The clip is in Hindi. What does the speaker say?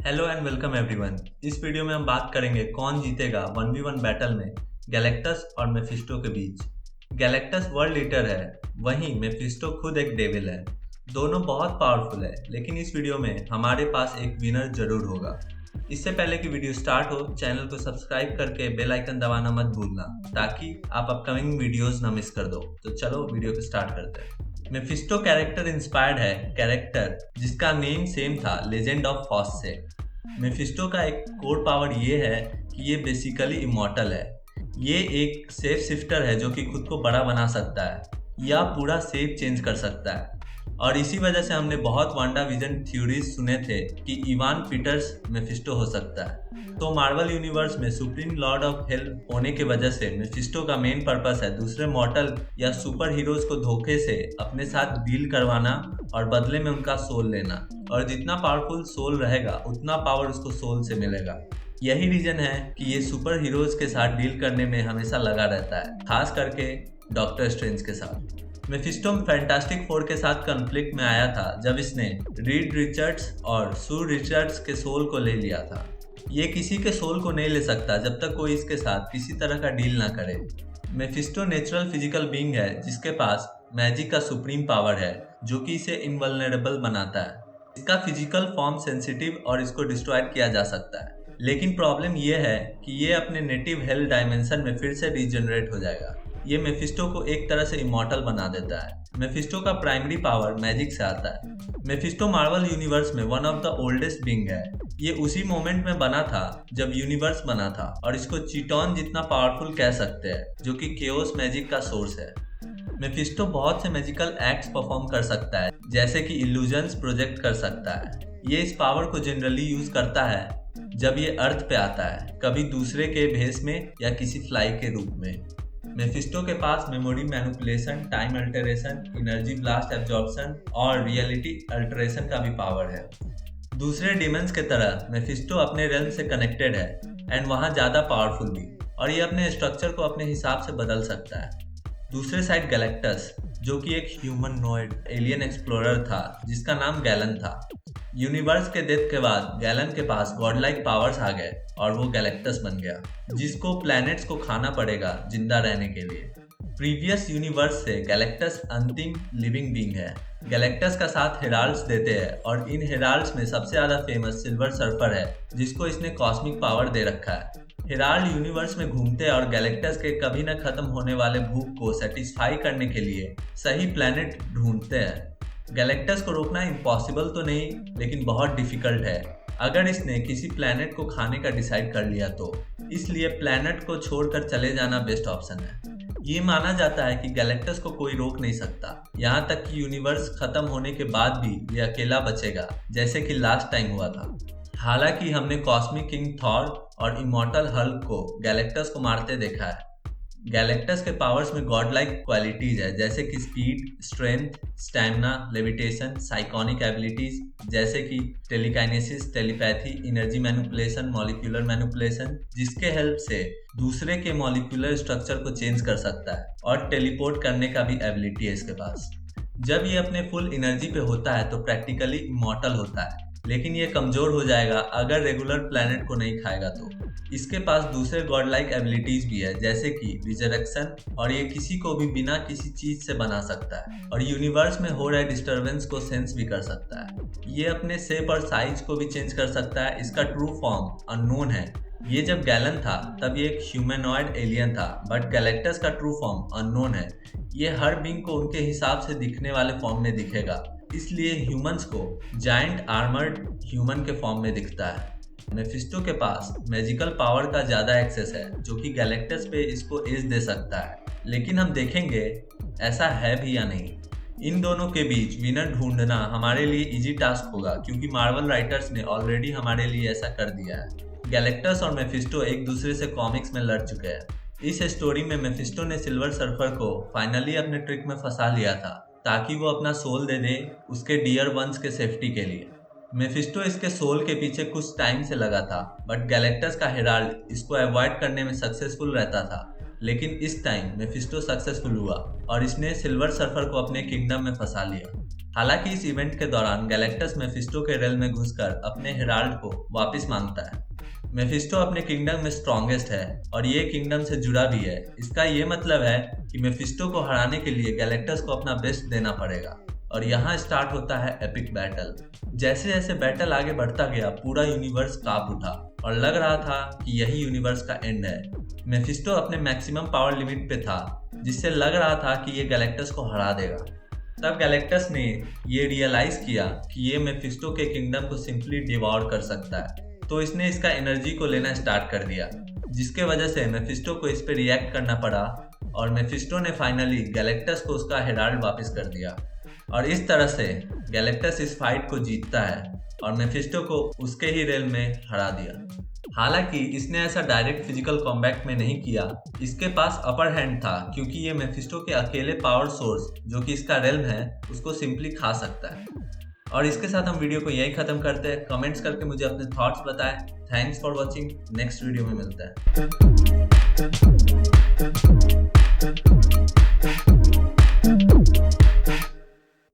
Hello and welcome everyone. इस वीडियो में हम बात करेंगे कौन जीतेगा 1v1 बैटल में गैलेक्टस और मेफिस्टो के बीच। गैलेक्टस वर्ल्ड लीडर है, वहीं मेफिस्टो खुद एक डेविल है। दोनों बहुत पावरफुल है, लेकिन इस वीडियो में हमारे पास एक विनर जरूर होगा। इससे पहले कि वीडियो स्टार्ट हो, चैनल को सब्सक्राइब करके बेल आइकन दबाना मत भूलना, ताकि आप अपकमिंग वीडियोस ना मिस कर दो। तो चलो वीडियो को स्टार्ट करते हैं। मेफिस्टो कैरेक्टर इंस्पायर्ड है कैरेक्टर जिसका नेम सेम था लेजेंड ऑफ फॉस से। मेफिस्टो का एक कोर पावर ये है कि ये बेसिकली इमॉर्टल है। ये एक सेफ शिफ्टर है जो कि खुद को बड़ा बना सकता है या पूरा सेफ चेंज कर सकता है। और इसी वजह से हमने बहुत वांडा विजन थ्योरीज सुने थे कि इवान पीटर्स मेफिस्टो हो सकता है। तो मार्वल यूनिवर्स में सुप्रीम लॉर्ड ऑफ हेल होने की वजह से मेफिस्टो का मेन पर्पस है दूसरे मॉर्टल या सुपर हीरोज को धोखे से अपने साथ डील करवाना और बदले में उनका सोल लेना। और जितना पावरफुल सोल रहेगा उतना पावर उसको सोल से मिलेगा। यही रीजन है कि ये सुपर हीरोज के साथ डील करने में हमेशा लगा रहता है, खास करके डॉक्टर स्ट्रेंज के साथ। मेफिस्टो फैंटास्टिक फोर के साथ कॉन्फ्लिक्ट में आया था जब इसने रीड रिचर्ड्स और सू रिचर्ड्स के सोल को ले लिया था। ये किसी के सोल को नहीं ले सकता जब तक कोई इसके साथ किसी तरह का डील ना करे। मेफिस्टो नेचुरल फिजिकल बीइंग है जिसके पास मैजिक का सुप्रीम पावर है जो कि इसे इनवल्नरेबल बनाता है। इसका फिजिकल फॉर्म सेंसिटिव और इसको डिस्ट्रॉयड किया जा सकता है, लेकिन प्रॉब्लम यह है कि ये अपने नेटिव हेल डायमेंशन में फिर से रीजनरेट हो जाएगा। ये मेफिस्टो को एक तरह से इमॉर्टल बना देता है। मेफिस्टो का प्राइमरी पावर मैजिक से आता है। मेफिस्टो मार्वल यूनिवर्स में one of the oldest being है। ये उसी मोमेंट में बना था जब यूनिवर्स बना था और इसको चीटॉन जितना पावरफुल कह सकते हैं, जो कि केओस मैजिक का सोर्स है। मेफिस्टो बहुत से मैजिकल एक्ट्स परफॉर्म कर सकता है, जैसे कि इल्यूजन्स प्रोजेक्ट कर सकता है। ये इस पावर को जनरली यूज करता है जब ये अर्थ पे आता है, कभी दूसरे के भेस में या किसी फ्लाई के रूप में। मेफिस्टो के पास memory manipulation, time alteration, energy blast absorption और रियलिटी अल्टरेशन का भी पावर है। दूसरे डिमंस के तरह मेफिस्टो अपने रेल्म से कनेक्टेड है एंड वहाँ ज़्यादा पावरफुल भी, और ये अपने स्ट्रक्चर को अपने हिसाब से बदल सकता है। दूसरे साइड गैलेक्टस, जो कि एक ह्यूमनॉइड एलियन एक्सप्लोरर था जिसका नाम गैलन था। यूनिवर्स के डेथ के बाद गैलन के पास गॉडलाइक पावर्स आ गए और वो गैलेक्टस बन गया, जिसको प्लैनेट्स को खाना पड़ेगा जिंदा रहने के लिए। प्रीवियस यूनिवर्स से गैलेक्टस अंतिम लिविंग बीइंग है। गैलेक्टस का साथ हेराल्ड्स देते हैं और इन हेराल्ड्स में सबसे ज़्यादा फेमस सिल्वर सर्फर है, जिसको इसने कॉस्मिक पावर दे रखा है। हेराल्ड यूनिवर्स में घूमते हैं और गैलेक्टस के कभी न खत्म होने वाले भूख को सेटिस्फाई करने के लिए सही प्लैनेट ढूंढते हैं। गैलेक्टस को रोकना इम्पॉसिबल तो नहीं, लेकिन बहुत डिफिकल्ट है अगर इसने किसी प्लैनेट को खाने का डिसाइड कर लिया तो। इसलिए प्लैनेट को छोड़कर चले जाना बेस्ट ऑप्शन है। ये माना जाता है कि गैलेक्टस को कोई रोक नहीं सकता, यहाँ तक कि यूनिवर्स खत्म होने के बाद भी ये अकेला बचेगा, जैसे कि लास्ट टाइम हुआ था। हालांकि हमने कॉस्मिक किंग थॉर और इमॉर्टल हल्क को गैलेक्टस को मारते देखा है। गैलेक्टस के पावर्स में गॉड लाइक क्वालिटीज है, जैसे कि speed, strength, stamina, levitation, psionic abilities जैसे कि telekinesis, telepathy, energy manipulation, molecular manipulation, जिसके हेल्प से दूसरे के मॉलिक्यूलर स्ट्रक्चर को चेंज कर सकता है, और टेलीपोर्ट करने का भी एबिलिटी है इसके पास। जब ये अपने फुल एनर्जी पे होता है तो प्रैक्टिकली इमॉर्टल होता है, लेकिन ये कमजोर हो जाएगा अगर रेगुलर प्लैनेट को नहीं खाएगा तो। इसके पास दूसरे गॉड लाइक एबिलिटीज भी है, जैसे कि रिजरेक्शन, और ये किसी को भी बिना किसी चीज से बना सकता है और यूनिवर्स में हो रहे डिस्टरबेंस को सेंस भी कर सकता है। ये अपने शेप और साइज को भी चेंज कर सकता है। इसका ट्रू फॉर्म अननोन है। ये जब गैलन था तब ये एक ह्यूमनॉइड एलियन था, बट गैलेक्टस का ट्रू फॉर्म अननोन है। ये हर बीइंग को उनके हिसाब से दिखने वाले फॉर्म में दिखेगा, इसलिए ह्यूमंस को जायंट आर्मर्ड ह्यूमन के फॉर्म में दिखता है। मेफिस्टो के पास मैजिकल पावर का ज़्यादा एक्सेस है, जो कि गैलेक्टस पे इसको एज दे सकता है, लेकिन हम देखेंगे ऐसा है भी या नहीं। इन दोनों के बीच विनर ढूंढना हमारे लिए इजी टास्क होगा, क्योंकि मार्वल राइटर्स ने ऑलरेडी हमारे लिए ऐसा कर दिया है। गैलेक्टस और मेफिस्टो एक दूसरे से कॉमिक्स में लड़ चुके हैं। इस स्टोरी में मेफिस्टो ने सिल्वर सर्फर को फाइनली अपने ट्रिक में फंसा लिया था, ताकि वो अपना सोल दे दे उसके डियर वंस के सेफ्टी के लिए। मेफिस्टो इसके सोल के पीछे कुछ टाइम से लगा था, बट गैलेक्टस का हेराल्ड इसको अवॉइड करने में सक्सेसफुल रहता था। लेकिन इस टाइम मेफिस्टो सक्सेसफुल हुआ और इसने सिल्वर सर्फर को अपने किंगडम में फंसा लिया। हालांकि इस इवेंट के दौरान गैलेक्टस मेफिस्टो के रेल में घुसकर अपने हेराल्ड को वापस मांगता है। मेफिस्टो अपने किंगडम में स्ट्रॉन्गेस्ट है और ये किंगडम से जुड़ा भी है। इसका ये मतलब है कि मेफिस्टो को हराने के लिए गैलेक्टस को अपना बेस्ट देना पड़ेगा और यहाँ स्टार्ट होता है एपिक बैटल। जैसे जैसे बैटल आगे बढ़ता गया पूरा यूनिवर्स कांप उठा और लग रहा था कि यही यूनिवर्स का एंड है। मेफिस्टो अपने मैक्सिमम पावर लिमिट पे था जिससे लग रहा था कि ये गैलेक्टस को हरा देगा। तब गैलेक्टस ने ये रियलाइज किया कि ये मेफिस्टो के किंगडम को सिंपली डिवॉर कर सकता है, तो इसने इसका एनर्जी को लेना स्टार्ट कर दिया, जिसके वजह से मेफिस्टो को इस पे रिएक्ट करना पड़ा और मेफिस्टो ने फाइनली गैलेक्टस को उसका हेराल्ड वापस कर दिया और इस तरह से गैलेक्टस इस फाइट को जीतता है और मेफिस्टो को उसके ही रेल में हरा दिया। हालांकि इसने ऐसा डायरेक्ट फिजिकल कॉम्बैट में नहीं किया, इसके पास अपर हैंड था क्योंकि ये मेफिस्टो के अकेले पावर सोर्स जो कि इसका रेल्म है उसको सिंपली खा सकता है। और इसके साथ हम वीडियो को यही खत्म करते हैं। कमेंट्स करके मुझे अपने थॉट्स बताएं। Thanks for watching. Next video में मिलता है।